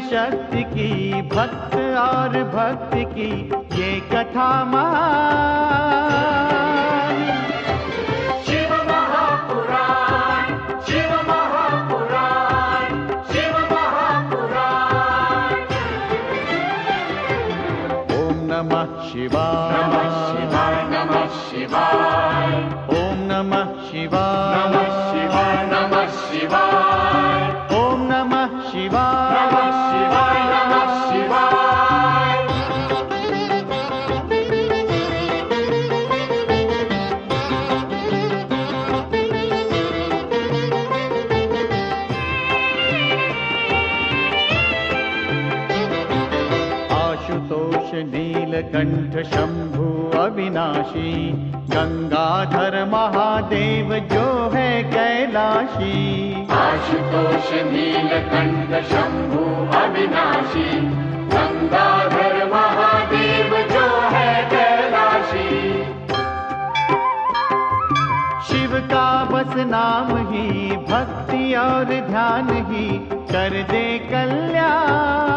शक्ति की, भक्त और भक्त की ये कथा महान। शिव महापुराण, शिव महापुराण, शिव महापुराण। ओम नमः शिवाय, नमः शिवाय, नमः शिवाय, ओम नमः शिवाय, नमः शिवाय, नमः शिवाय, ओम नमः शिवाय, नमः शिवाय, नमः शिवाय। आशुतोष नीलकंठ शंभु अविनाशी, गंगाधर महादेव जो है कैलाशी। आशुतोष नीलकंठ शंभु अविनाशी, गंगाधर महादेव जो है कैलाशी। शिव का बस नाम ही, भक्ति और ध्यान ही कर दे कल्याण।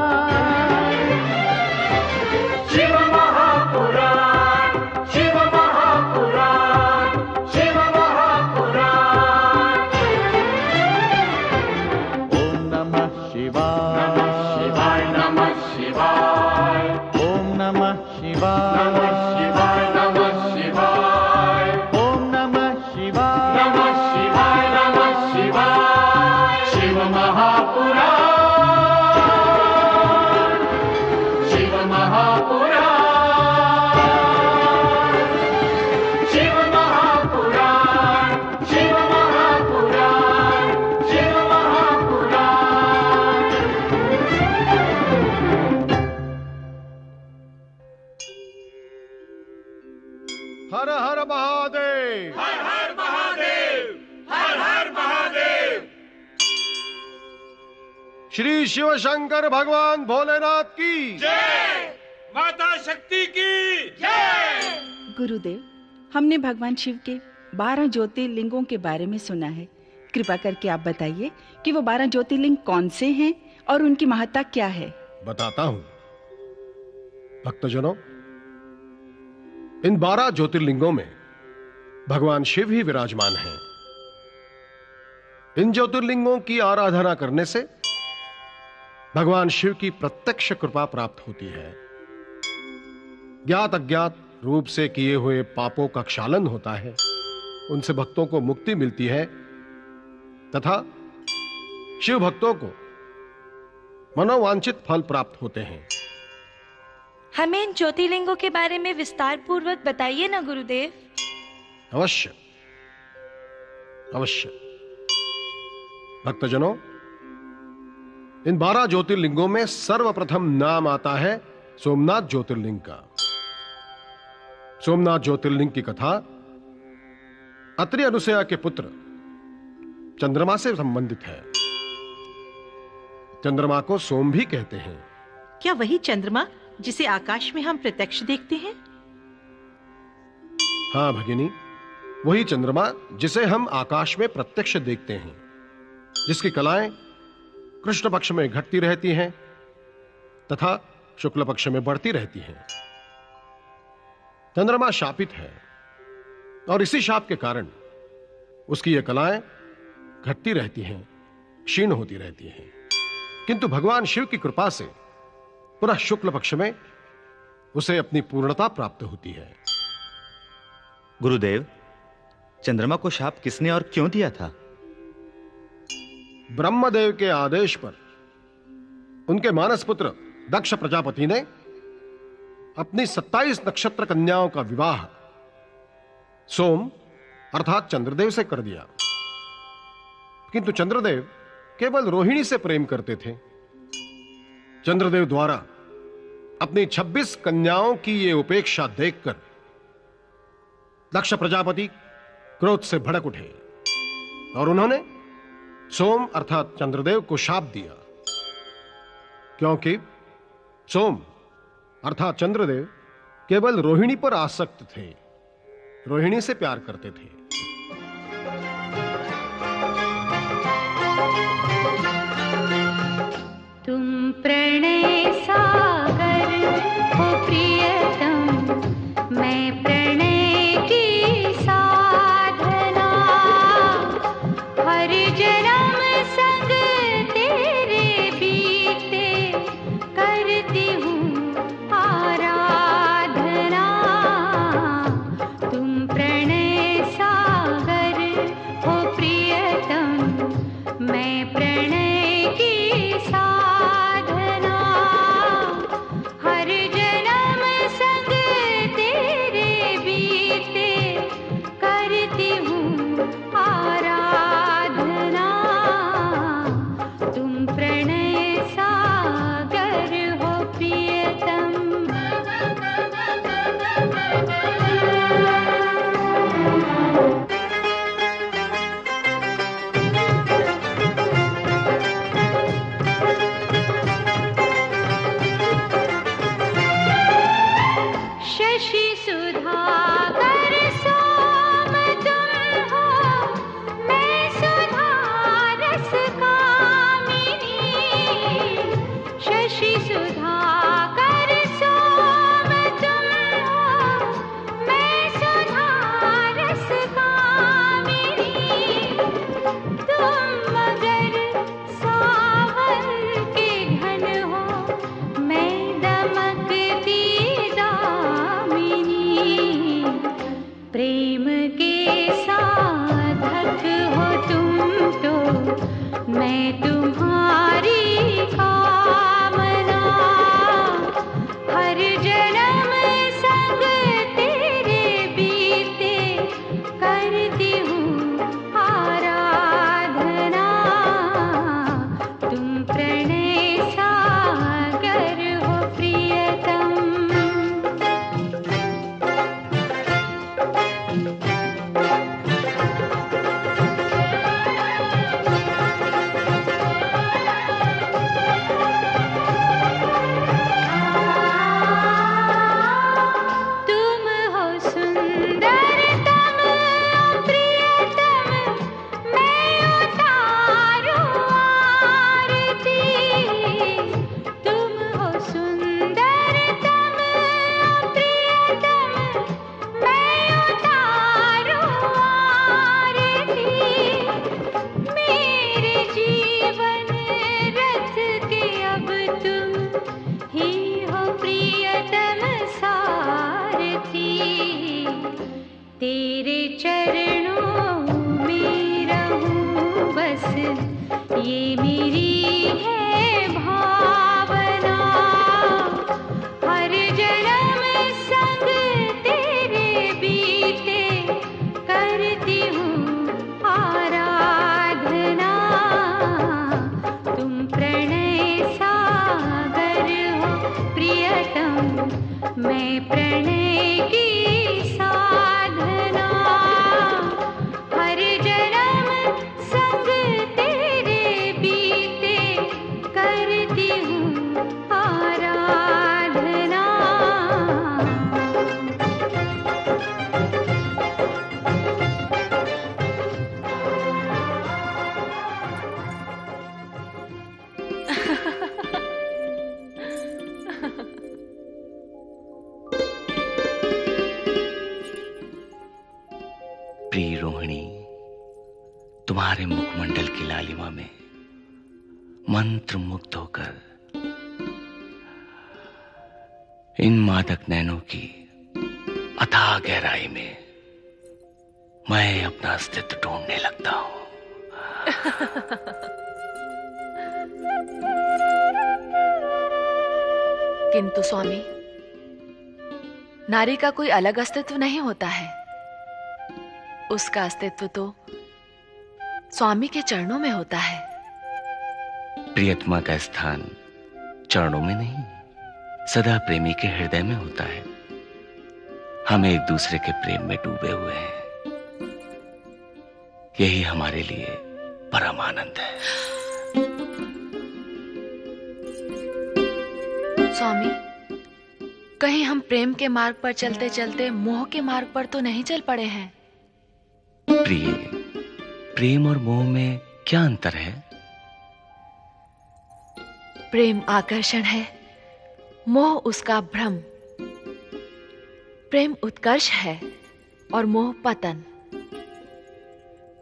शिव महापुराण, शिव महापुराण, शिव महापुराण। ओम नमः शिवाय, नमः शिवाय, नमः शिवाय, ओम नमः शिवाय, नमः शिवाय, नमः शिवाय, ओम नमः शिवाय, नमः शिवाय, नमः शिवाय। शिव महापुराण, शिव महापुराण, शिव महापुराण, शिव महापुराण, शिव महापुराण। हर हर महादेव। हर हर महादेव, हर हर महादेव। श्री शिव शंकर भगवान भोलेनाथ की जय, माता शक्ति की जय। गुरुदेव, हमने भगवान शिव के 12 ज्योतिर्लिंगों के बारे में सुना है। कृपा करके आप बताइए कि वो 12 ज्योतिर्लिंग कौन से हैं और उनकी महत्ता क्या है। बताता हूं। भक्तजनों, इन 12 ज्योतिर्लिंगों में भगवान शिव ही विराजमान हैं। इन ज्योतिर्लिंगों की आराधना करने से भगवान शिव की प्रत्यक्ष कृपा प्राप्त होती है। ज्ञात अज्ञात रूप से किए हुए पापों का क्षालन होता है, उनसे भक्तों को मुक्ति मिलती है तथा शिव भक्तों को मनोवांछित फल प्राप्त होते हैं। हमें इन ज्योतिर्लिंगों के बारे में विस्तार पूर्वक बताइए ना गुरुदेव। अवश्य अवश्य। भक्तजनों, इन 12 ज्योतिर्लिंगों में सर्वप्रथम नाम आता है सोमनाथ ज्योतिर्लिंग का। सोमनाथ ज्योतिर्लिंग की कथा अत्रि अनुसया के पुत्र चंद्रमा से संबंधित है। चंद्रमा को सोम भी कहते हैं। क्या वही चंद्रमा जिसे आकाश में हम प्रत्यक्ष देखते हैं? हां भगिनी, वही चंद्रमा जिसे हम आकाश में प्रत्यक्ष देखते हैं, जिसकी कलाएं कृष्ण पक्ष में घटती रहती हैं तथा शुक्ल पक्ष में बढ़ती रहती हैं। चंद्रमा शापित है और इसी शाप के कारण उसकी ये कलाएं घटती रहती हैं, क्षीण होती रहती हैं। किंतु भगवान शिव की कृपा से पुनः शुक्ल पक्ष में उसे अपनी पूर्णता प्राप्त होती है। गुरुदेव, चंद्रमा को शाप किसने और क्यों दिया था? ब्रह्मदेव के आदेश पर उनके मानस पुत्र दक्ष प्रजापति ने अपनी 27 नक्षत्र कन्याओं का विवाह सोम अर्थात चंद्रदेव से कर दिया। किंतु चंद्रदेव केवल रोहिणी से प्रेम करते थे। चंद्रदेव द्वारा अपनी 26 कन्याओं की ये उपेक्षा देखकर दक्ष प्रजापति क्रोध से भड़क उठे और उन्होंने सोम अर्थात चंद्रदेव को शाप दिया, क्योंकि सोम अर्थात चंद्रदेव केवल रोहिणी पर आसक्त थे, रोहिणी से प्यार करते थे। तुम मैं तुम्हारी कामना हर जन्म संग तेरे बीते करती हूँ आराधना। तुम प्रणय सागर हो प्रियतम। तुम हो सुंदरतम प्रियतम, मैं उतारूं आरती। तुम हो सुंदरतम प्रियतम, मैं उतारूं आरती। मेरे जीवन रथ के अब तुम ही हो प्रियतम सारथी। तेरे चरणों में रहूं बस, ये मेरी है भावना। हर जन्म संग तेरे बीते करती हूँ आराधना। तुम प्रणय सागर हो प्रियतम, मैं प्रणय की साधना। हर जन्म संग तेरे बीते करती हूँ आराधना। प्रिय रोहिणी, तुम्हारे मुखमंडल की लालिमा में मंत्र मुग्ध होकर इन मादक नैनों की अथाह गहराई में मैं अपना अस्तित्व ढूंढने लगता हूं। किंतु स्वामी, नारी का कोई अलग अस्तित्व नहीं होता है। उसका अस्तित्व तो स्वामी के चरणों में होता है। प्रियतमा का स्थान चरणों में नहीं, सदा प्रेमी के हृदय में होता है। हम एक दूसरे के प्रेम में डूबे हुए हैं। यही हमारे लिए परम आनंद है। स्वामी, कहीं हम प्रेम के मार्ग पर चलते चलते मोह के मार्ग पर तो नहीं चल पड़े हैं? प्रिय, प्रेम और मोह में क्या अंतर है? प्रेम आकर्षण है, मोह उसका भ्रम। प्रेम उत्कर्ष है और मोह पतन।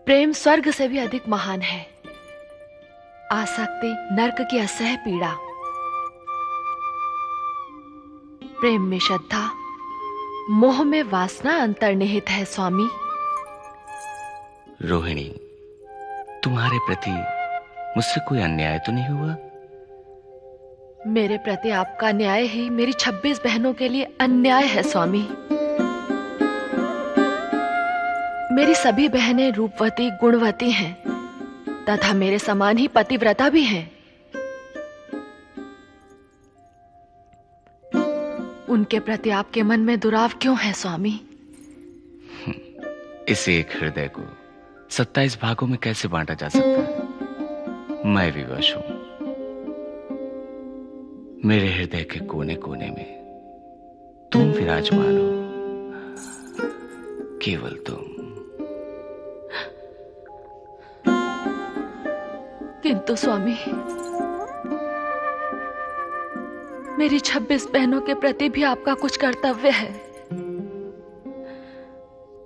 प्रेम स्वर्ग से भी अधिक महान है। आसक्ति नरक की असह्य पीड़ा। प्रेम में श्रद्धा, मोह में वासना अंतर्निहित है स्वामी। रोहिणी, तुम्हारे प्रति मुझसे कोई अन्याय तो नहीं हुआ? मेरे प्रति आपका न्याय ही मेरी 26 बहनों के लिए अन्याय है स्वामी। मेरी सभी बहनें रूपवती गुणवती हैं तथा मेरे समान ही पतिव्रता भी हैं। उनके प्रति आपके मन में दुराव क्यों है स्वामी? इस एक हृदय को 27 भागों में कैसे बांटा जा सकता है? मैं विवश हूं। मेरे हृदय के कोने कोने में तुम विराजमान हो, केवल तुम। किंतु स्वामी, मेरी 26 बहनों के प्रति भी आपका कुछ कर्तव्य है।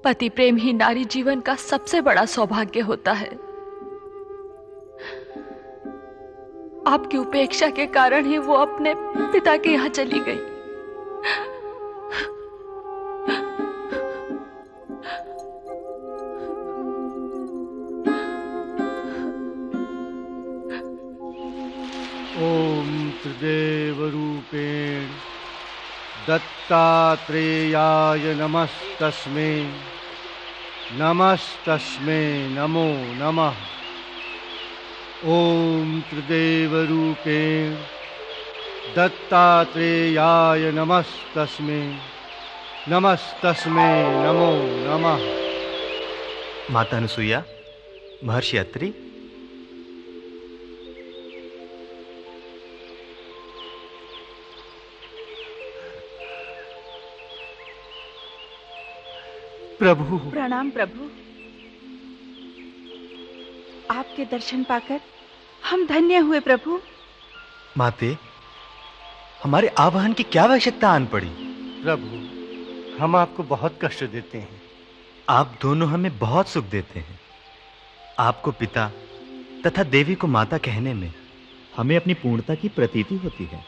पति प्रेम ही नारी जीवन का सबसे बड़ा सौभाग्य होता है। आपकी उपेक्षा के कारण ही वो अपने पिता के यहाँ चली गई। ओम त्रिदेवरूपेण दत्तात्रेयाय नमस्तस्मै नमस्तस्मै नमो नमः। ओम त्रिदेवरूपेण दत्तात्रेयाय नमस्तस्मै नमस्तस्मै नमो नमः। माता अनुसुईया, महर्षि अत्रि, प्रभु। प्रणाम प्रभु। आपके दर्शन पाकर हम धन्य हुए प्रभु। माते, हमारे आवाहन की क्या आवश्यकता आन पड़ी? प्रभु, हम आपको बहुत कष्ट देते हैं। आप दोनों हमें बहुत सुख देते हैं। आपको पिता तथा देवी को माता कहने में हमें अपनी पूर्णता की प्रतीति होती है।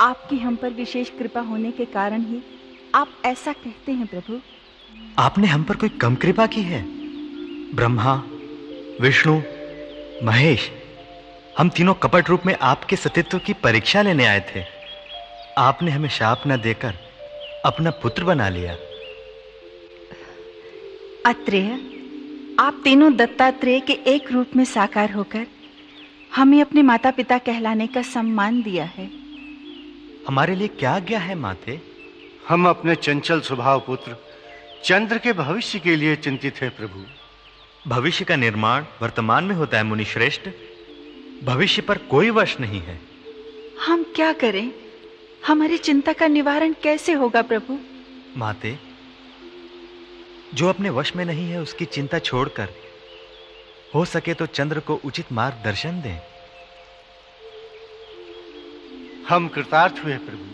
आपकी हम पर विशेष कृपा होने के कारण ही आप ऐसा कहते हैं प्रभु। आपने हम पर कोई कम कृपा की है? ब्रह्मा, विष्णु, महेश, हम तीनों कपट रूप में आपके सतीत्व की परीक्षा लेने आए थे। आपने हमें शाप न देकर अपना पुत्र बना लिया। अत्रेय, आप तीनों दत्तात्रेय के एक रूप में साकार होकर हमें अपने माता पिता कहलाने का सम्मान दिया है। हमारे लिए क्या आज्ञा है माते? हम अपने चंचल स्वभाव पुत्र चंद्र के भविष्य के लिए चिंतित है प्रभु। भविष्य का निर्माण वर्तमान में होता है मुनि श्रेष्ठ। भविष्य पर कोई वश नहीं है। हम क्या करें? हमारी चिंता का निवारण कैसे होगा प्रभु? माते, जो अपने वश में नहीं है उसकी चिंता छोड़कर हो सके तो चंद्र को उचित मार्गदर्शन दें। हम कृतार्थ हुए प्रभु।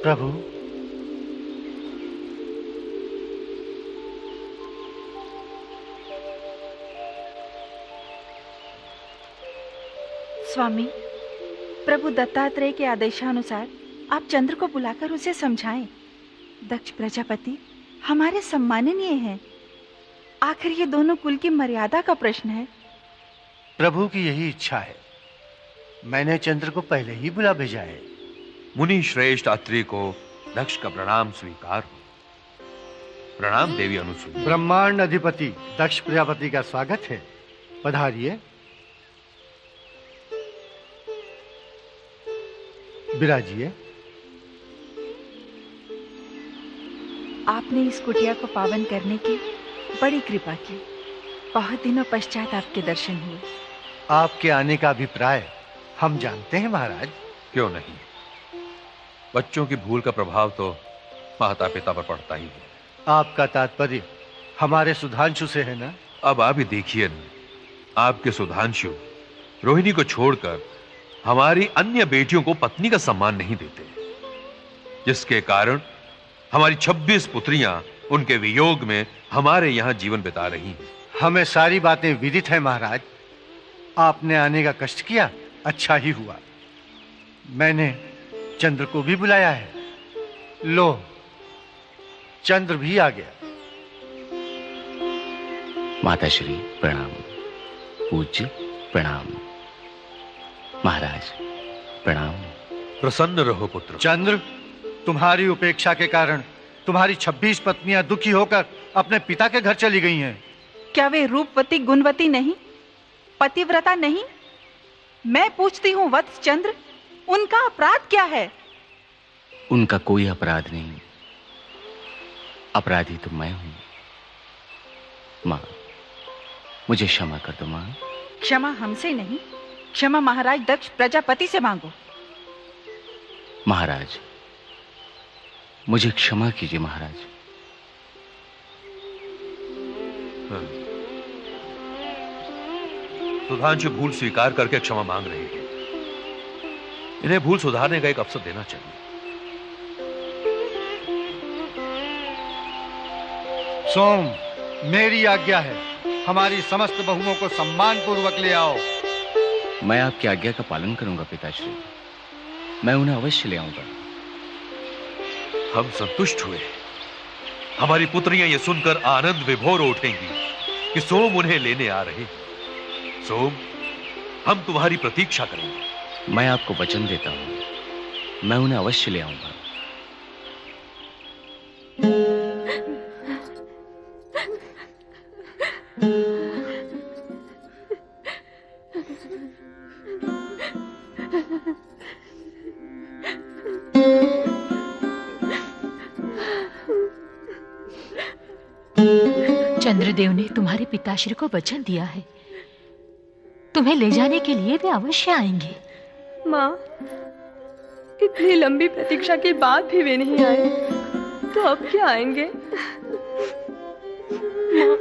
प्रभु, स्वामी, प्रभु दत्तात्रेय के आदेशानुसार आप चंद्र को बुलाकर उसे समझाएं। दक्ष प्रजापति हमारे सम्माननीय हैं। आखिर ये दोनों कुल की मर्यादा का प्रश्न है। प्रभु की यही इच्छा है। मैंने चंद्र को पहले ही बुला भेजा है। मुनि श्रेष्ठ अत्रि को दक्ष का प्रणाम स्वीकार हो। प्रणाम देवी अनुसुईया। ब्रह्मांड अधिपति दक्ष प्रजापति का स्वागत है। पधारिए, विराजिए। आपने इस कुटिया को पावन करने की बड़ी कृपा की। बहुत दिनों पश्चात आपके दर्शन हुए। आपके आने का अभिप्राय हम जानते हैं महाराज। क्यों नहीं, बच्चों की भूल का प्रभाव तो माता पिता पर पड़ता ही है। आपका तात्पर्य हमारे सुधांशु से है ना? अब आप ही देखिए ना, आपके सुधांशु रोहिणी को छोड़कर हमारी अन्य बेटियों को पत्नी का सम्मान नहीं देते, जिसके कारण हमारी 26 पुत्रियां उनके वियोग में हमारे यहां जीवन बिता रही हैं। हमें सारी बातें विदित है महाराज। आपने आने का कष्ट किया, अच्छा ही हुआ। मैंने चंद्र को भी बुलाया है। लो, चंद्र भी आ गया। माताश्री प्रणाम। पूज्य प्रणाम। महाराज प्रणाम। प्रसन्न रहो पुत्र। चंद्र, तुम्हारी उपेक्षा के कारण तुम्हारी 26 पत्नियां दुखी होकर अपने पिता के घर चली गई हैं। क्या वे रूपवती गुणवती नहीं, पतिव्रता नहीं? मैं पूछती हूँ वत्स चंद्र, उनका अपराध क्या है? उनका कोई अपराध नहीं, अपराधी तो मैं हूं। मां, मुझे क्षमा कर दो मां। क्षमा हमसे नहीं, क्षमा महाराज दक्ष प्रजापति से मांगो। महाराज, मुझे क्षमा कीजिए महाराज। सुधांशु भूल स्वीकार करके क्षमा मांग रही है। इन्हें भूल सुधारने का एक अवसर देना चाहिए। सोम, मेरी आज्ञा है, हमारी समस्त बहुओं को सम्मान पूर्वक ले आओ। मैं आपकी आज्ञा का पालन करूंगा पिताश्री। मैं उन्हें अवश्य ले आऊंगा। हम संतुष्ट हुए। हमारी पुत्रियां ये सुनकर आनंद विभोर उठेंगी कि सोम उन्हें लेने आ रहे हैं। सोम, हम तुम्हारी प्रतीक्षा करेंगे। मैं आपको वचन देता हूं, मैं उन्हें अवश्य ले आऊंगा। चंद्रदेव ने तुम्हारे पिताश्री को वचन दिया है, तुम्हें ले जाने के लिए वे अवश्य आएंगे। माँ, इतनी लंबी प्रतीक्षा के बाद भी वे नहीं आए, तो अब क्या आएंगे? माँ,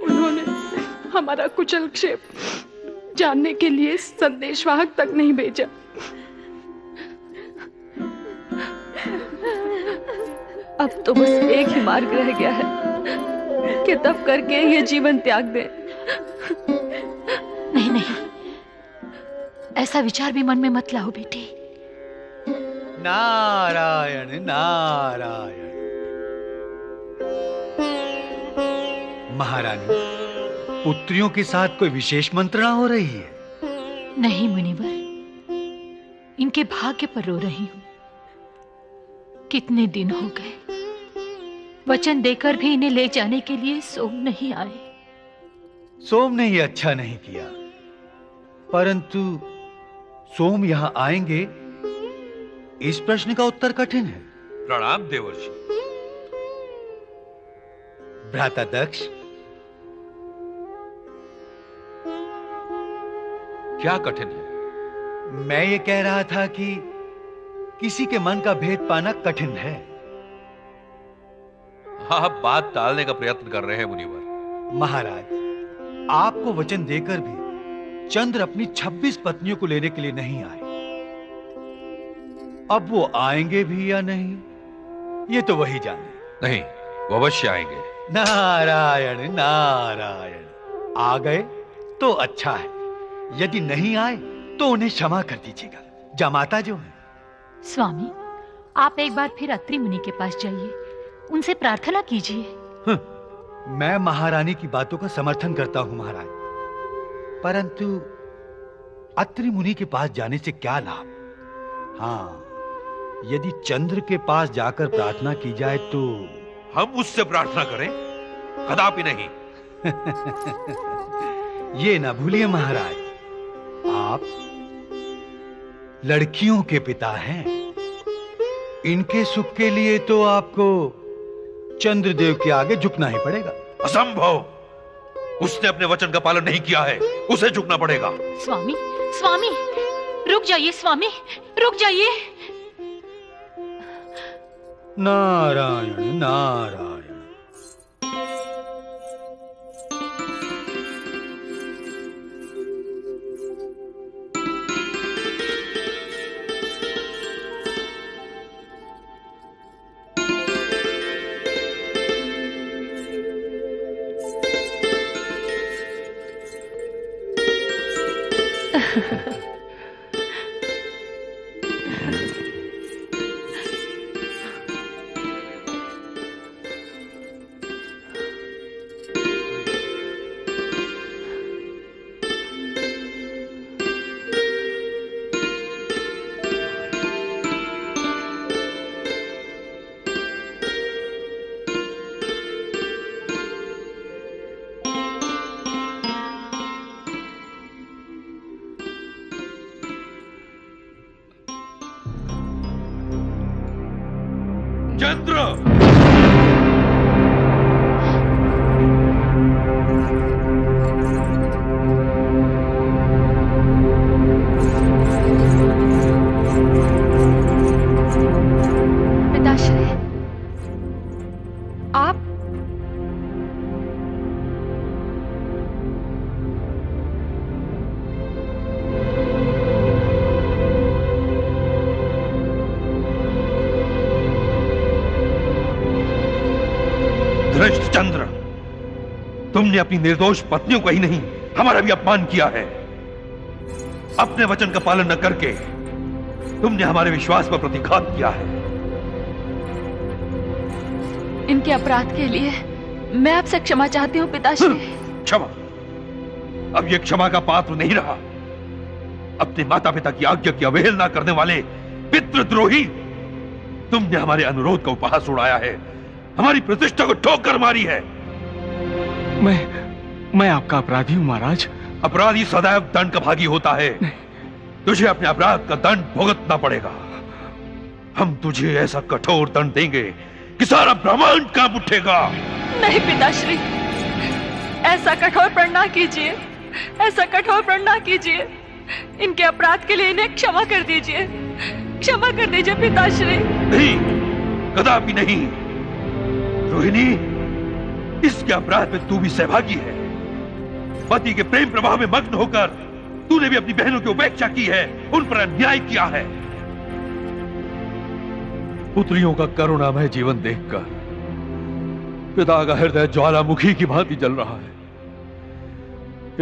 उन्होंने हमारा कुशल क्षेम जानने के लिए संदेशवाहक तक नहीं भेजा। अब तो बस एक ही मार्ग रह गया है कि तप करके ये जीवन त्याग दें। नहीं नहीं, ऐसा विचार भी मन में मत लाओ बेटी। नारायण नारायण। महारानी, पुत्रियों के साथ कोई विशेष मंत्रणा हो रही है? नहीं मुनिवर, इनके भाग्य पर रो रही हूं। कितने दिन हो गए, वचन देकर भी इन्हें ले जाने के लिए सोम नहीं आए। सोम ने ये अच्छा नहीं किया, परंतु सोम यहां आएंगे, इस प्रश्न का उत्तर कठिन है। प्रणाम देवर्षि। भ्राता दक्ष, क्या कठिन है? मैं ये कह रहा था कि किसी के मन का भेद पाना कठिन है। आप बात टालने का प्रयत्न कर रहे हैं मुनिवर। महाराज, आपको वचन देकर भी चंद्र अपनी 26 पत्नियों को लेने के लिए नहीं आए। अब वो आएंगे भी या नहीं, ये तो वही जाने। नहीं, वो अवश्य आएंगे। नारायण नारायण। आ गए तो अच्छा है, यदि नहीं आए तो उन्हें क्षमा कर दीजिएगा, जमाता जो है। स्वामी, आप एक बार फिर अत्रि मुनि के पास जाइए, उनसे प्रार्थना कीजिए। मैं महारानी की बातों का समर्थन करता हूं महाराज, परंतु अत्रि मुनि के पास जाने से क्या लाभ? हाँ, यदि चंद्र के पास जाकर प्रार्थना की जाए तो हम उससे प्रार्थना करें? कदापि नहीं। ये ना भूलिए महाराज, आप लड़कियों के पिता हैं। इनके सुख के लिए तो आपको चंद्रदेव के आगे झुकना ही पड़ेगा। असंभव! उसने अपने वचन का पालन नहीं किया है, उसे झुकना पड़ेगा। स्वामी, स्वामी, रुक जाइए स्वामी, रुक जाइए। नारायण नारायण। चंद्र! पिताश्री, आप? धृष्ट चंद्र, तुमने अपनी निर्दोष पत्नियों को ही नहीं, हमारा भी अपमान किया है। अपने वचन का पालन न करके तुमने हमारे विश्वास पर प्रतिघात किया है। इनके अपराध के लिए मैं आपसे क्षमा चाहती हूँ पिताश्री। क्षमा? अब ये क्षमा का पात्र नहीं रहा। अपने माता पिता की आज्ञा की अवहेलना करने वाले पितृद्रोही, तुमने हमारे अनुरोध का उपहास उड़ाया है, हमारी प्रतिष्ठा को ठोकर मारी है। मैं आपका अपराधी हूं महाराज। अपराधी सदैव दंड का भागी होता है। तुझे अपने अपराध का दंड भुगतना पड़ेगा। हम तुझे ऐसा कठोर दंड देंगे कि सारा ब्रह्मांड कांप उठेगा। नहीं पिताश्री, ऐसा कठोर प्रण ना कीजिए, ऐसा कठोर प्रण ना कीजिए। इनके अपराध के लिए इन्हें क्षमा कर दीजिए, क्षमा कर दीजिए पिताश्री। नहीं, कदापि नहीं। रोहिणी, इसके अपराध में तू भी सहभागी है। पति के प्रेम प्रभाव में मग्न होकर तूने भी अपनी बहनों की उपेक्षा की है, उन पर अन्याय किया है। पुत्रियों का करुणामय जीवन देखकर पिता का हृदय ज्वालामुखी की भांति जल रहा है।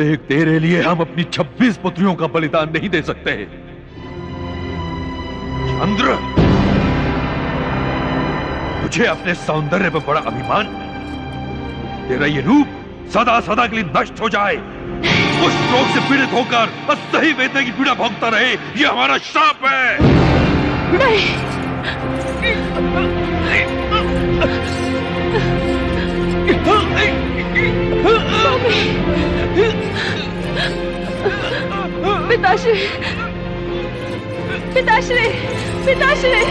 एक तेरे लिए हम अपनी 26 पुत्रियों का बलिदान नहीं दे सकते। चंद्र, तुझे अपने सौंदर्य पर बड़ा अभिमान है। तेरा ये रूप सदा सदा के लिए नष्ट हो जाए, कुछ रोग से पीड़ित होकर असह्य वेदना की पीड़ा भोगता रहे, ये हमारा शाप है। नहीं, पिताश्री, पिताश्री, पिताश्री,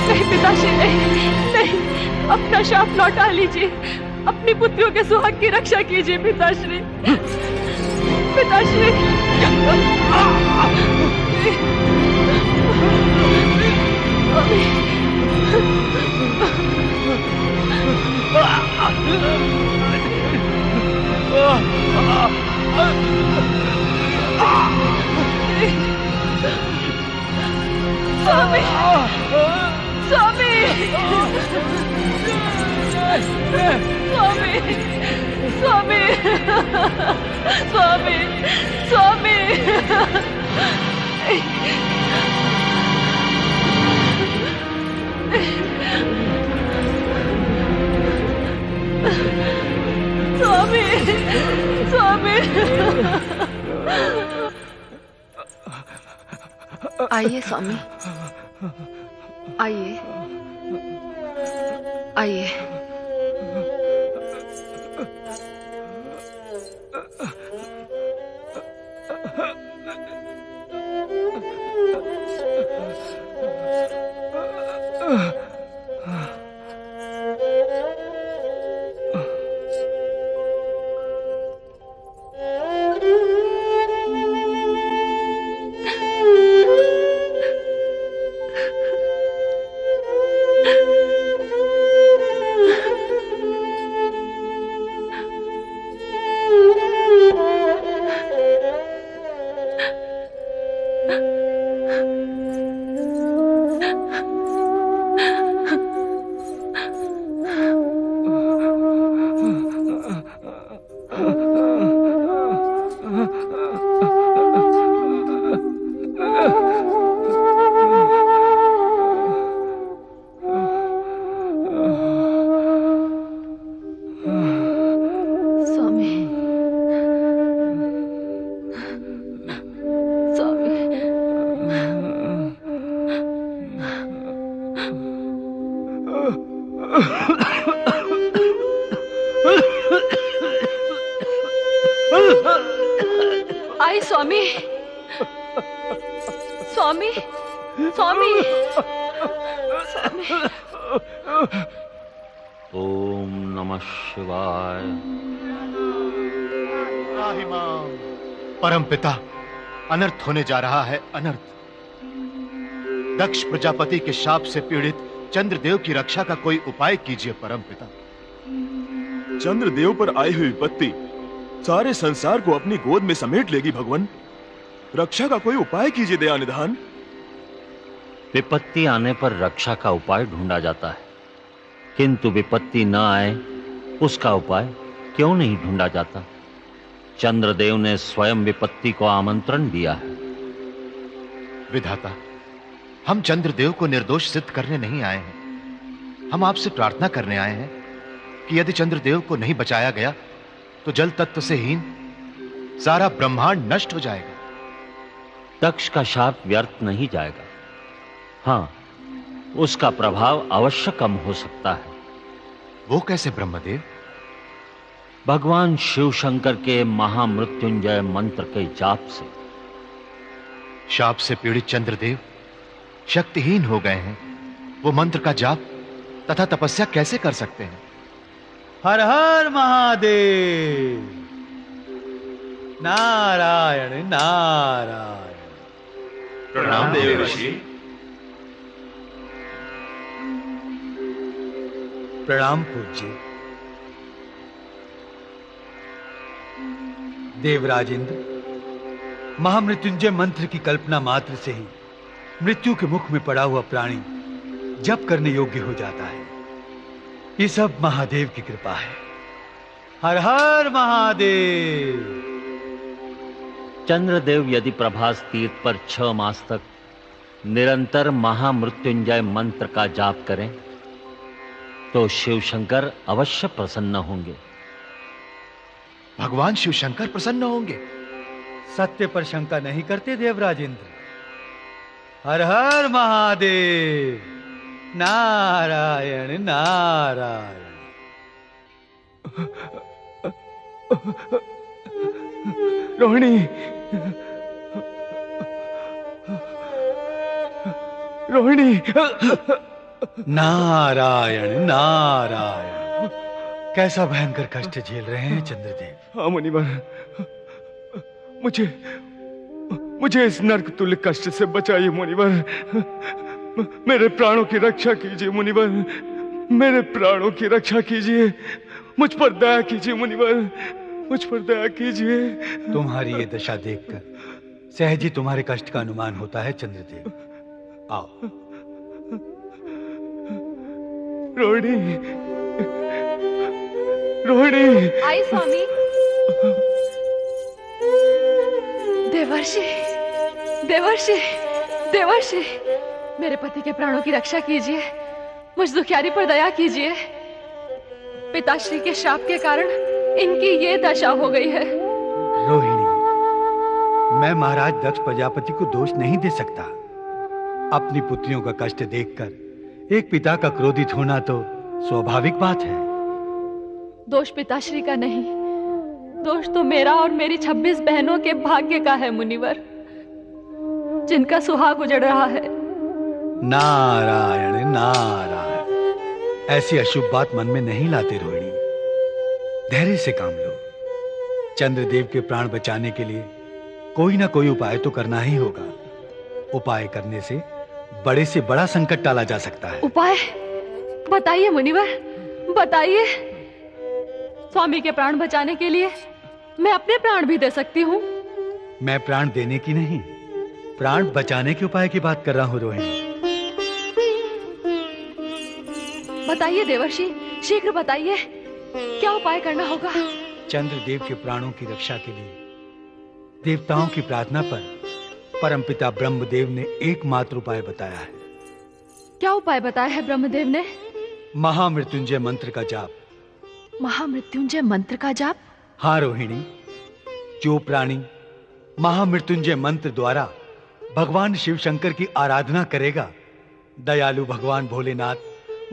नहीं पिताश्री, नहीं, अपना शाप लौटा लीजिए, अपनी पुत्रियों के सुहाग की रक्षा कीजिए पिताश्री, पिताश्री। स्वामी, स्वामी, स्वामी, स्वामी, स्वामी, स्वामी। स्वामी, स्वामी। आइए स्वामी, आइए, आइए। आई स्वामी, स्वामी, स्वामी, स्वामी। ओम नमः शिवाय। परम पिता, अनर्थ होने जा रहा है, अनर्थ। दक्ष प्रजापति के शाप से पीड़ित चंद्रदेव की रक्षा का कोई उपाय कीजिए परम पिता। चंद्रदेव पर आई हुई विपत्ति सारे संसार को अपनी गोद में समेट लेगी भगवान। रक्षा का कोई उपाय कीजिए दयानिधान। विपत्ति आने पर रक्षा का उपाय ढूंढा जाता है, किंतु विपत्ति न आए उसका उपाय क्यों नहीं ढूंढा जाता? चंद्रदेव ने स्वयं विपत्ति को आमंत्रण दिया है। विधाता, हम चंद्रदेव को निर्दोष सिद्ध करने नहीं आए हैं, हम आपसे प्रार्थना करने आए हैं कि यदि चंद्रदेव को नहीं बचाया गया तो जल तत्व से हीन सारा ब्रह्मांड नष्ट हो जाएगा। दक्ष का शाप व्यर्थ नहीं जाएगा। हाँ, उसका प्रभाव अवश्य कम हो सकता है। वो कैसे ब्रह्मदेव? भगवान शिव शंकर के महामृत्युंजय मंत्र के जाप से। शाप से पीड़ित चंद्रदेव शक्तिहीन हो गए हैं। वो मंत्र का जाप तथा तपस्या कैसे कर सकते हैं? हर हर महादेव, नारायण नारायण। प्रणाम देव ऋषि। प्रणाम पूज्य। देवराजेंद्र, महामृत्युंजय मंत्र की कल्पना मात्र से ही मृत्यु के मुख में पड़ा हुआ प्राणी जप करने योग्य हो जाता है। ये सब महादेव की कृपा है। हर हर महादेव। चंद्रदेव यदि प्रभास तीर्थ पर 6 मास तक निरंतर महामृत्युंजय मंत्र का जाप करें तो शिव शंकर अवश्य प्रसन्न होंगे। भगवान शिव शंकर प्रसन्न होंगे? सत्य पर शंका नहीं करते देवराजेंद्र। हर हर महादेव, नारायण नारायण। रोहिणी, रोहिणी। नारायण नारायण। कैसा भयंकर कष्ट झेल रहे हैं चंद्रदेव। हाँ मुनिवर, मुझे इस नरक तुल्य कष्ट से बचाइए मुनिवर। मेरे प्राणों की रक्षा कीजिए मुनिवर, मेरे प्राणों की रक्षा कीजिए। मुझ पर दया कीजिए मुनिवर, मुझ पर दया कीजिए। तुम्हारी ये दशा देखकर सहज ही तुम्हारे कष्ट का अनुमान होता है चंद्रदेव। आओ। रोहिणी, रोहिणी। आई स्वामी। देवर्षि, देवर्षि, देवर्षि, मेरे पति के प्राणों की रक्षा कीजिए। मुझ दुखियारी पर दया कीजिए। पिताश्री के शाप के कारण इनकी ये दशा हो गई है। रोहिणी, मैं महाराज दक्ष प्रजापति को दोष नहीं दे सकता। अपनी पुत्रियों का कष्ट देखकर एक पिता का क्रोधित होना तो स्वाभाविक बात है। दोष पिताश्री का नहीं, दोष तो मेरा और मेरी 26 बहनों के भाग्य का है मुनिवर, जिनका सुहाग उजड़ रहा है। नारायण नारायण। ऐसी अशुभ बात मन में नहीं लाते रोहिणी। धैर्य से काम लो। चंद्रदेव के प्राण बचाने के लिए कोई ना कोई उपाय तो करना ही होगा। उपाय करने से बड़े से बड़ा संकट टाला जा सकता है। उपाय बताइए मुनिवर, बताइए। स्वामी के प्राण बचाने के लिए मैं अपने प्राण भी दे सकती हूँ। मैं प्राण देने की नहीं, प्राण बचाने के उपाय की बात कर रहा हूँ रोहिणी। बताइए देवर्षि, शीघ्र बताइए, क्या उपाय करना होगा? चंद्रदेव के प्राणों की रक्षा के लिए देवताओं की प्रार्थना पर परमपिता ब्रह्मदेव ने एकमात्र उपाय बताया है। क्या उपाय बताया है ब्रह्मदेव ने? महामृत्युंजय मंत्र का जाप। महामृत्युंजय मंत्र का जाप? हाँ रोहिणी, जो प्राणी महामृत्युंजय मंत्र द्वारा भगवान शिव शंकर की आराधना करेगा, दयालु भगवान भोलेनाथ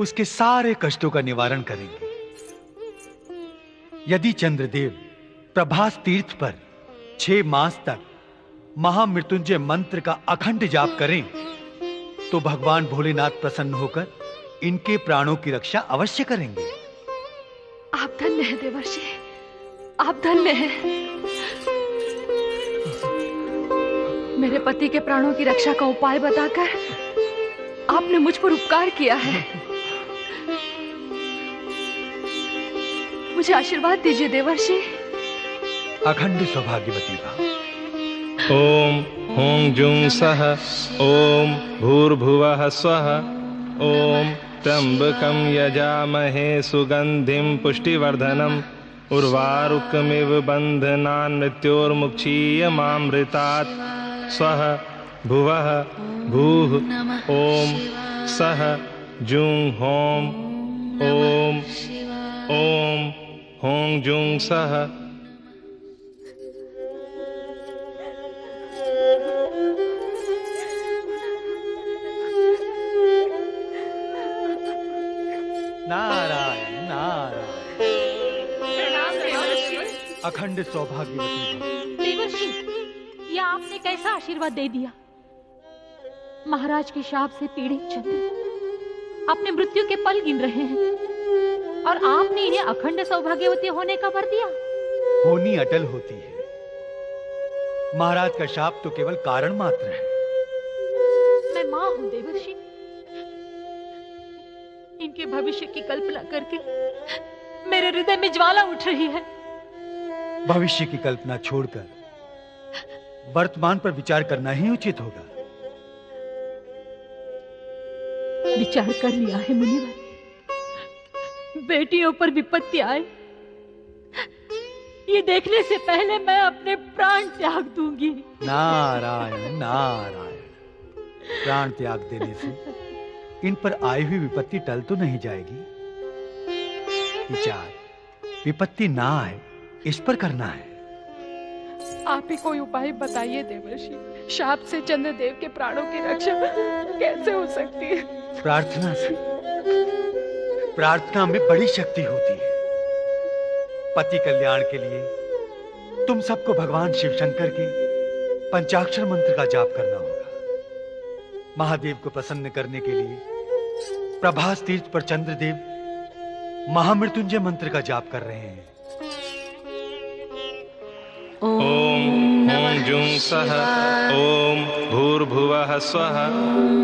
उसके सारे कष्टों का निवारण करेंगे। यदि चंद्रदेव प्रभास तीर्थ पर 6 मास तक महामृत्युंजय मंत्र का अखंड जाप करें तो भगवान भोलेनाथ प्रसन्न होकर इनके प्राणों की रक्षा अवश्य करेंगे। आप धन्य हैं देवर्षि, आप धन्य हैं। मेरे पति के प्राणों की रक्षा का उपाय बताकर आपने मुझ पर उपकार किया है। मुझे आशीर्वाद दीजिए देवर्षि। अखंड सौभाग्यवती भव। ओम हों जुं सः ओम भूर्भुवः स्वः ओम त्र्यंबकं यजामहे सुगंधिं पुष्टिवर्धनम् उर्वारुकमिव बन्धनान् मृत्योर्मुक्षीयमामृतात् स्वः भुवः भूः ओम सः जुं हों ओम ओम हों जुं सः नारायण नारायण। अखंड सौभाग्यवती भव। देवर्षि, यह आपने कैसा आशीर्वाद दे दिया? महाराज के शाप से पीड़ित चंद्र अपने मृत्यु के पल गिन रहे हैं और आपने इन्हें अखंड सौभाग्यवती होने का वर दिया। होनी अटल होती है, महाराज का शाप तो केवल कारण मात्र है। मैं मां हूं देवर्षि, इनके भविष्य की कल्पना करके मेरे हृदय में ज्वाला उठ रही है। भविष्य की कल्पना छोड़कर वर्तमान पर विचार करना ही उचित होगा। विचार कर लिया है मुनिवर। बेटियों पर विपत्ति आए, ये देखने से पहले मैं अपने प्राण त्याग दूंगी। नारायण नारायण। प्राण त्याग देने से इन पर आई हुई विपत्ति टल तो नहीं जाएगी। विचार विपत्ति ना आए इस पर करना है। आप ही कोई उपाय बताइए देवर्षि। शाप से चंद्रदेव के प्राणों की रक्षा कैसे हो सकती है? प्रार्थना से। प्रार्थना में बड़ी शक्ति होती है। पति कल्याण के लिए तुम सबको भगवान शिव शंकर के पंचाक्षर मंत्र का जाप करना होगा। महादेव को प्रसन्न करने के लिए प्रभास तीर्थ पर चंद्रदेव महामृत्युंजय मंत्र का जाप कर रहे हैं। ओम हों जुं सः ओम भूर्भुवः स्वः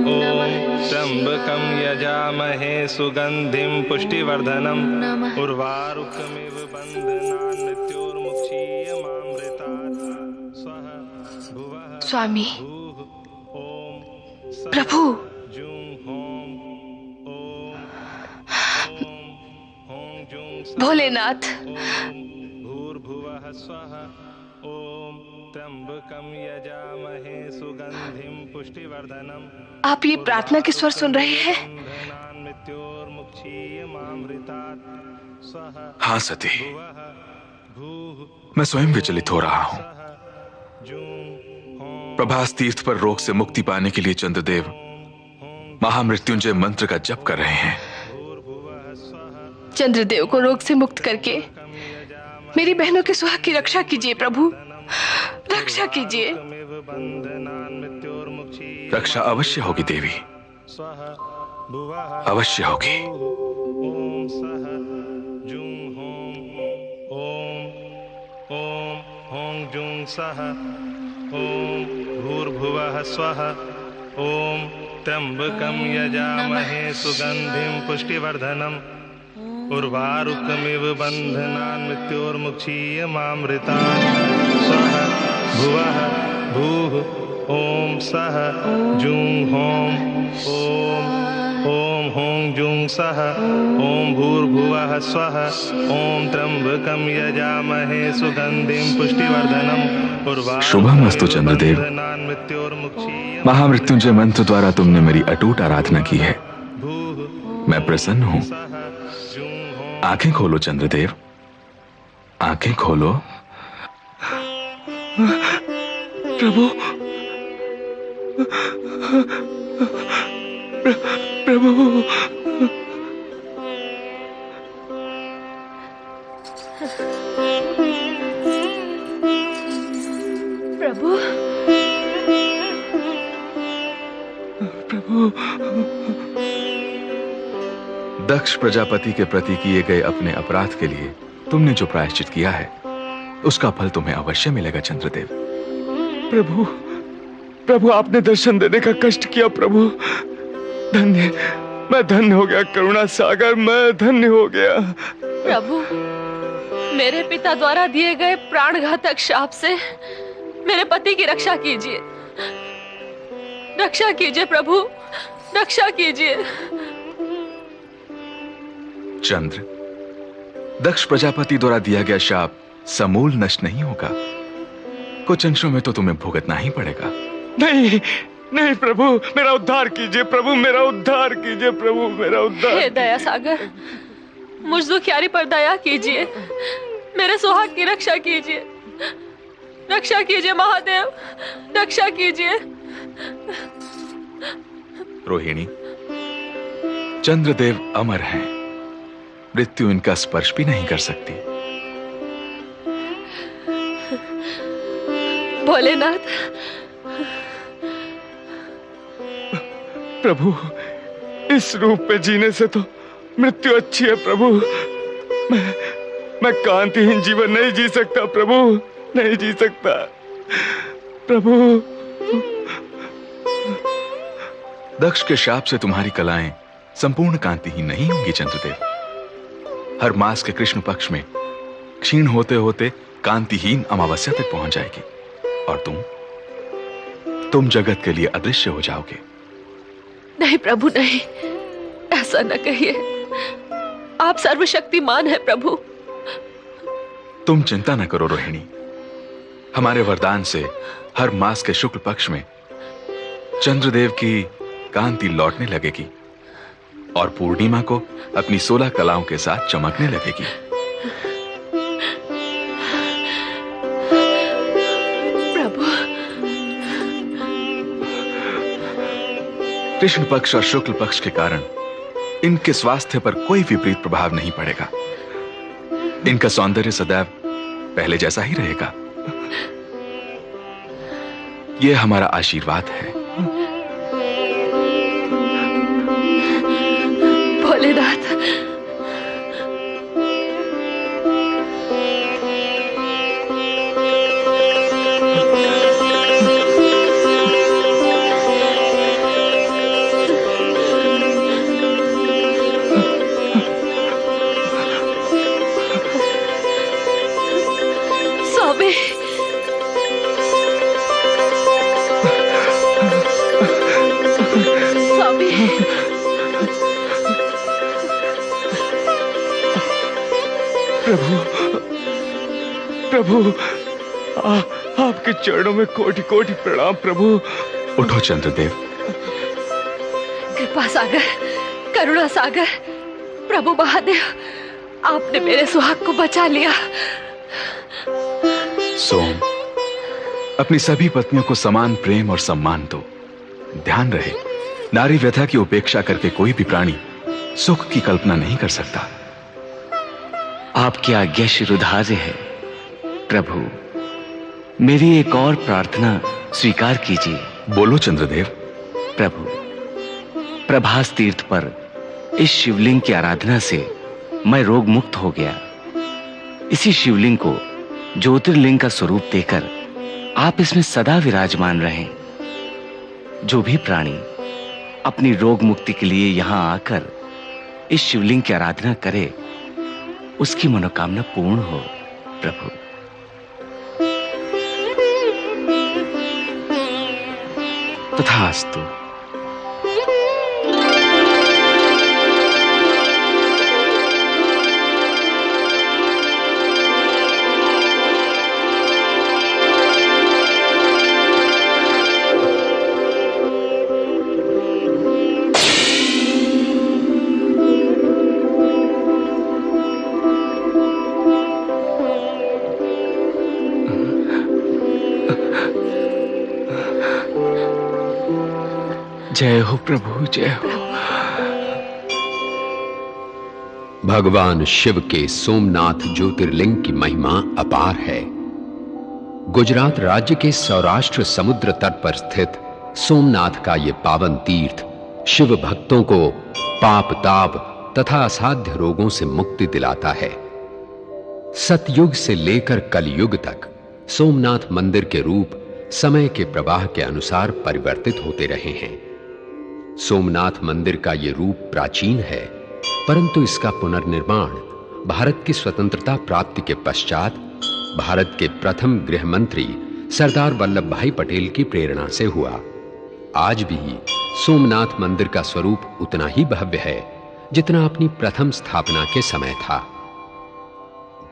ओम त्र्यंबकं यजामहे सुगंधिं पुष्टिवर्धनम् उर्वारुकमिव बन्धनान् मृत्योर्मुक्षीयमामृतात् स्वः भुवः स्वामी, प्रभु, भोलेनाथ, भूर्भुवः स्वः ओम त्र्यंबकं यजामहे सुगंधिं पुष्टिवर्धनम्। आप ये प्रार्थना के स्वर सुन रहे हैं? हाँ सती, मैं स्वयं विचलित हो रहा हूं। प्रभास तीर्थ पर रोग से मुक्ति पाने के लिए चंद्रदेव महामृत्युंजय मंत्र का जप कर रहे हैं। चंद्रदेव को रोग से मुक्त करके मेरी बहनों के सुहाग की रक्षा कीजिए प्रभु, रक्षा कीजिए। रक्षा अवश्य होगी देवी, अवश्य होगी। ओम सः जुं ओम ओम हों जुं सः ओम भूर्भुवः स्वः ओम त्र्यंबकं यजामहे सुगंधिं पुष्टिवर्धनम् उर्वारुकमिव बन्धनान् मृत्योर्मुक्षीयमामृतात् स्वः भुवः भूः ओम सः जुं ओम हों जुं सः ओम भूर्भुवः स्वः ओम त्र्यंबकं यजामहे सुगंधिं पुष्टिवर्धनम् शुभमस्तु चंद्रदेव। महामृत्युंजय मंत्र द्वारा तुमने मेरी अटूट आराधना की है, मैं प्रसन्न हूं। आंखें खोलो चंद्रदेव, आंखें खोलो। प्रभु, प्रभु, प्रभु, प्रभु। दक्ष प्रजापति के प्रति किए गए अपने अपराध के लिए तुमने जो प्रायश्चित किया है उसका फल तुम्हें अवश्य मिलेगा चंद्रदेव। प्रभु, प्रभु आपने दर्शन देने का कष्ट किया प्रभु। धन्य, मैं धन्य हो गया करुणा सागर, मैं धन्य हो गया। प्रभु, मेरे पिता द्वारा दिए गए प्राणघातक शाप से मेरे पति की रक्षा कीजिए, रक्षा कीजिए प्रभु, रक्षा कीजिए। चंद्र, दक्ष प्रजापति द्वारा दिया गया शाप समूल नष्ट नहीं होगा, कुछ अंशों में तो तुम्हें भुगतना ही पड़ेगा। नहीं, नहीं प्रभु, मेरा उद्धार कीजिए प्रभु, मेरा उद्धार कीजिए प्रभु, मेरा उद्धार। हे दया सागर, मुझ दुखियारी पर दया कीजिए, मेरे सुहाग की रक्षा कीजिए, रक्षा कीजिए महादेव, रक्षा कीजिए। रोहिणी, चंद्रदेव अमर हैं, मृत्यु इनका स्पर्श भी नहीं कर सकती। भोलेनाथ, प्रभु, इस रूप में जीने से तो मृत्यु अच्छी है प्रभु। मैं कांतिहीन जीवन नहीं जी सकता प्रभु, नहीं जी सकता प्रभु। दक्ष के शाप से तुम्हारी कलाएं संपूर्ण कांतिहीन नहीं होंगी चंद्रदेव। हर मास के कृष्ण पक्ष में क्षीण होते होते कांतिहीन अमावस्या तक पहुंच जाएगी और तुम जगत के लिए अदृश्य हो जाओगे। नहीं प्रभु, नहीं, ऐसा न कहिए। आप सर्वशक्तिमान हैं प्रभु। तुम चिंता न करो रोहिणी, हमारे वरदान से हर मास के शुक्ल पक्ष में चंद्रदेव की कांति लौटने लगेगी और पूर्णिमा को अपनी 16 कलाओं के साथ चमकने लगेगी। प्रभु, कृष्ण पक्ष और शुक्ल पक्ष के कारण इनके स्वास्थ्य पर कोई विपरीत प्रभाव नहीं पड़ेगा। इनका सौंदर्य सदैव पहले जैसा ही रहेगा। यह हमारा आशीर्वाद है। भोलेनाथ, स्वामी, स्वामी, प्रभु, प्रभु, आपके चरणों में कोटि कोटि प्रणाम प्रभु। उठो चंद्रदेव। कृपा सागर, करुणा सागर, प्रभु महादेव, आपने मेरे सुहाग को बचा लिया। सोम, अपनी सभी पत्नियों को समान प्रेम और सम्मान दो। ध्यान रहे, नारी व्यथा की उपेक्षा करके कोई भी प्राणी सुख की कल्पना नहीं कर सकता। आपकी आज्ञा शिरोधार्य है प्रभु। मेरी एक और प्रार्थना स्वीकार कीजिए। बोलो चंद्रदेव। प्रभु, प्रभास तीर्थ पर इस शिवलिंग की आराधना से मैं रोग मुक्त हो गया। इसी शिवलिंग को ज्योतिर्लिंग का स्वरूप देकर आप इसमें सदा विराजमान रहें। जो भी प्राणी अपनी रोग मुक्ति के लिए यहां आकर इस शिवलिंग की आराधना करे, उसकी मनोकामना पूर्ण हो प्रभु। तथास्तु। जय हो प्रभु, जय हो। भगवान शिव के सोमनाथ ज्योतिर्लिंग की महिमा अपार है। गुजरात राज्य के सौराष्ट्र समुद्र तट पर स्थित सोमनाथ का यह पावन तीर्थ शिव भक्तों को पाप ताप तथा असाध्य रोगों से मुक्ति दिलाता है। सतयुग से लेकर कलयुग तक सोमनाथ मंदिर के रूप समय के प्रवाह के अनुसार परिवर्तित होते रहे हैं। सोमनाथ मंदिर का यह रूप प्राचीन है, परंतु इसका पुनर्निर्माण भारत की स्वतंत्रता प्राप्ति के पश्चात भारत के प्रथम गृह मंत्री सरदार वल्लभ भाई पटेल की प्रेरणा से हुआ। आज भी सोमनाथ मंदिर का स्वरूप उतना ही भव्य है जितना अपनी प्रथम स्थापना के समय था।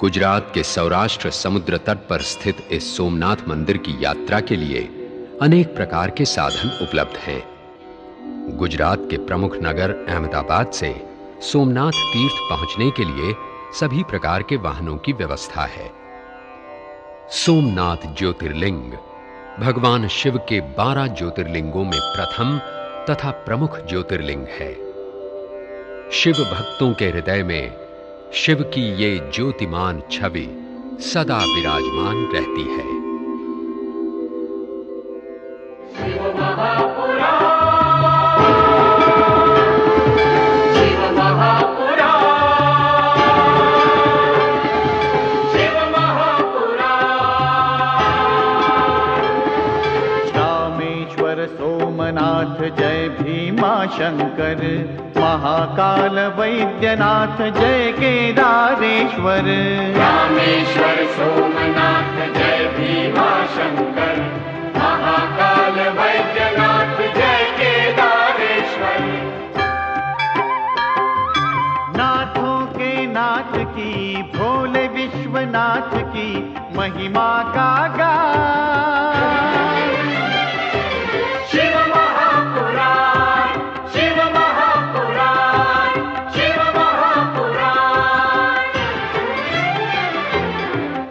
गुजरात के सौराष्ट्र समुद्र तट पर स्थित इस सोमनाथ मंदिर की यात्रा के लिए अनेक प्रकार के साधन उपलब्ध हैं। गुजरात के प्रमुख नगर अहमदाबाद से सोमनाथ तीर्थ पहुंचने के लिए सभी प्रकार के वाहनों की व्यवस्था है। सोमनाथ ज्योतिर्लिंग भगवान शिव के 12 ज्योतिर्लिंगों में प्रथम तथा प्रमुख ज्योतिर्लिंग है। शिव भक्तों के हृदय में शिव की ये ज्योतिमान छवि सदा विराजमान रहती है। रामेश्वर सोमनाथ जय भीमा शंकर, महाकाल वैद्यनाथ जय केदारेश्वर। रामेश्वर सोमनाथ जय भीमा शंकर, महाकाल वैद्यनाथ जय केदारेश्वर। नाथों के नाथ की भोले विश्वनाथ की महिमा का गान। शिव महापुराण, शिव महापुराण, शिव महापुराण।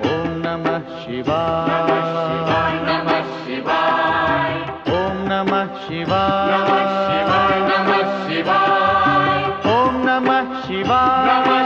ओम नमः शिवाय, नमः शिवाय, ओम नमः शिवाय, नमः शिवाय, नमः शिवाय, ओम नमः शिवाय।